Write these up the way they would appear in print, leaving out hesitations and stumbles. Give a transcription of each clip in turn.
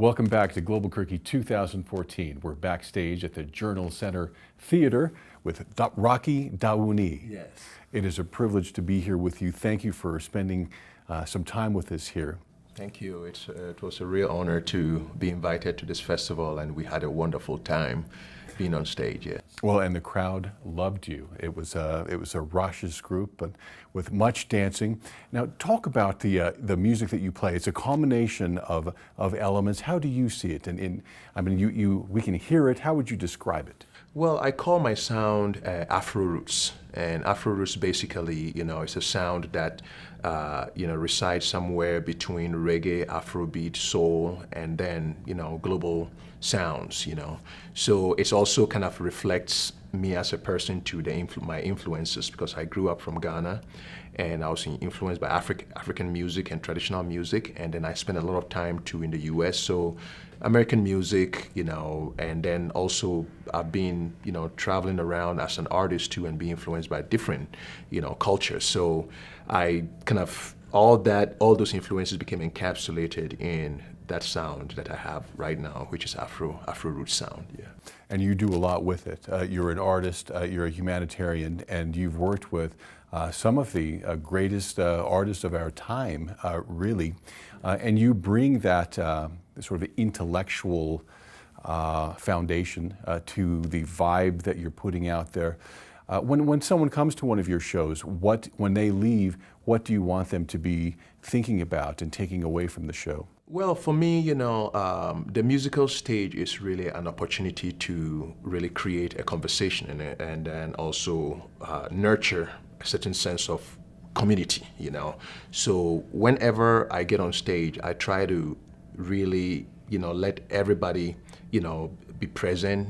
Welcome back to Globalquerque 2014. We're backstage at the Journal Center Theater with Rocky Dawuni. Yes. It is a privilege to be here with you. Thank you for spending some time with us here. Thank you. It was a real honor to be invited to this festival, and we had a wonderful time being on stage. Yeah. Well, and the crowd loved you. It was a raucous group, but with much dancing. Now, talk about the music that you play. It's a combination of elements. How do you see it? And I mean, we can hear it. How would you describe it? Well, I call my sound Afro Roots, and Afro Roots basically, it's a sound that resides somewhere between reggae, Afrobeat, soul, and then global sounds. So it's also kind of reflects me as a person to my influences, because I grew up from Ghana, and I was influenced by African music and traditional music, and then I spent a lot of time too in the U.S. So American music, and then also I've been, traveling around as an artist too, and being influenced by different, cultures. So I kind of, all those influences became encapsulated in that sound that I have right now, which is Afro Roots sound. Yeah. And you do a lot with it. You're an artist, you're a humanitarian, and you've worked with some of the greatest artists of our time, really. And you bring that sort of intellectual foundation to the vibe that you're putting out there. When someone comes to one of your shows, when they leave, what do you want them to be thinking about and taking away from the show? Well, for me, the musical stage is really an opportunity to really create a conversation and then also nurture a certain sense of community, So whenever I get on stage, I try to really, let everybody, be present,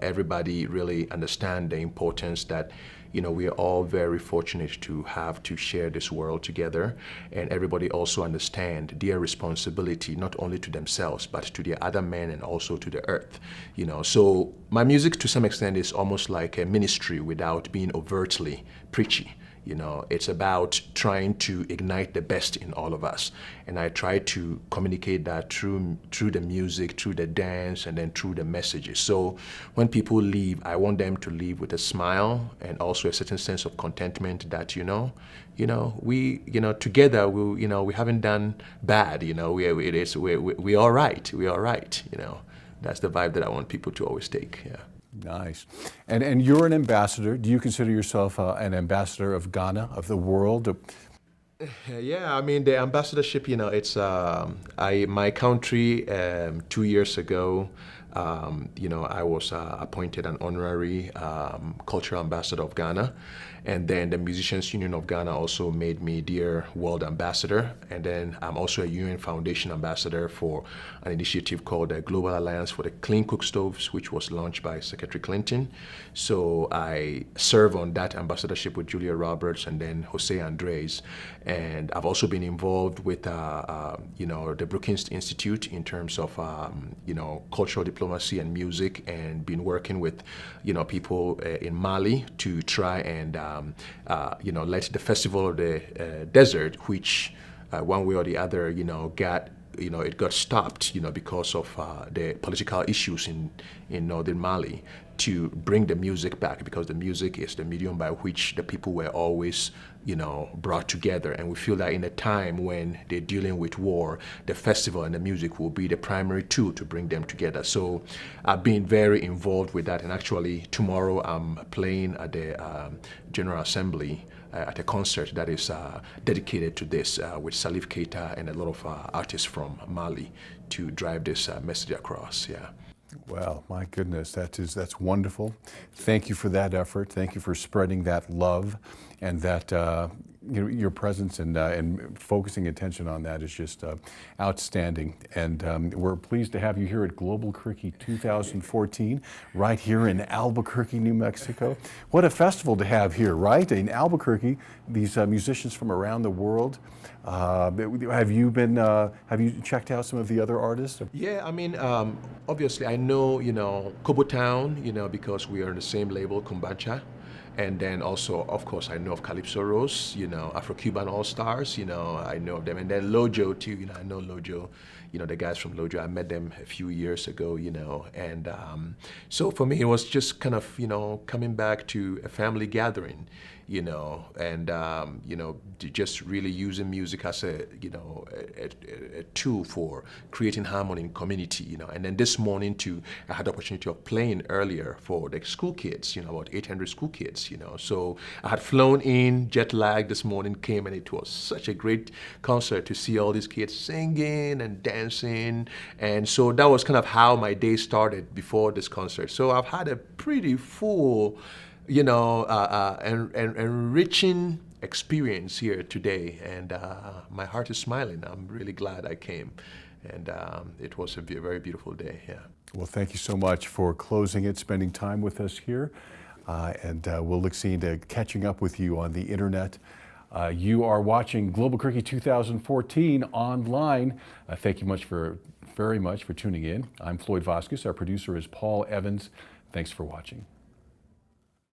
everybody really understand the importance that, we are all very fortunate to have to share this world together, and everybody also understand their responsibility, not only to themselves, but to their other men and also to the earth, So my music to some extent is almost like a ministry without being overtly preachy. It's about trying to ignite the best in all of us. And I try to communicate that through the music, through the dance, and then through the messages. So when people leave, I want them to leave with a smile and also a certain sense of contentment that, we, together, we haven't done bad, we all right, we all right, That's the vibe that I want people to always take, yeah. Nice. And you're an ambassador. Do you consider yourself an ambassador of Ghana, of the world? Yeah, I mean, the ambassadorship, it's my country 2 years ago, I was appointed an honorary cultural ambassador of Ghana. And then the Musicians Union of Ghana also made me their world ambassador. And then I'm also a UN Foundation ambassador for an initiative called the Global Alliance for the Clean Cook Stoves, which was launched by Secretary Clinton. So I serve on that ambassadorship with Julia Roberts and then Jose Andres. And I've also been involved with, the Brookings Institute in terms of, cultural diplomacy and music, and been working with, people in Mali to try and, let the Festival of the Desert, which one way or the other, it got stopped, because of the political issues in northern Mali, to bring the music back, because the music is the medium by which the people were always, brought together. And we feel that in a time when they're dealing with war, the festival and the music will be the primary tool to bring them together. So I've been very involved with that. And actually, tomorrow I'm playing at the General Assembly at a concert that is dedicated to this with Salif Keita and a lot of artists from Mali to drive this message across. Yeah. Well, my goodness, that's wonderful. Thank you for that effort. Thank you for spreading that love, and that your presence and focusing attention on that is just outstanding. And we're pleased to have you here at Globalquerque 2014, right here in Albuquerque, New Mexico. What a festival to have here, right? In Albuquerque, these musicians from around the world. Have you checked out some of the other artists? Yeah, I mean, obviously I know, Kobo Town, because we are in the same label, Kumbacha. And then also, of course, I know of Calypso Rose, Afro-Cuban All-Stars, I know of them. And then Lojo too, I know Lojo, the guys from Lojo. I met them a few years ago, And so for me, it was just kind of, coming back to a family gathering, and, just really using music as a tool for creating harmony in community, And then this morning too, I had the opportunity of playing earlier for the school kids, about 800 school kids, So I had flown in, jet lag this morning, came, and it was such a great concert to see all these kids singing and dancing. And so that was kind of how my day started before this concert. So I've had a pretty full, and enriching experience here today, and my heart is smiling. I'm really glad I came, and it was a very beautiful day. Yeah. Well, thank you so much for closing it, spending time with us here, and we'll look forward to catching up with you on the internet. You are watching Globalquerque 2014 online. Thank you very much for tuning in. I'm Floyd Vasquez. Our producer is Paul Evans. Thanks for watching.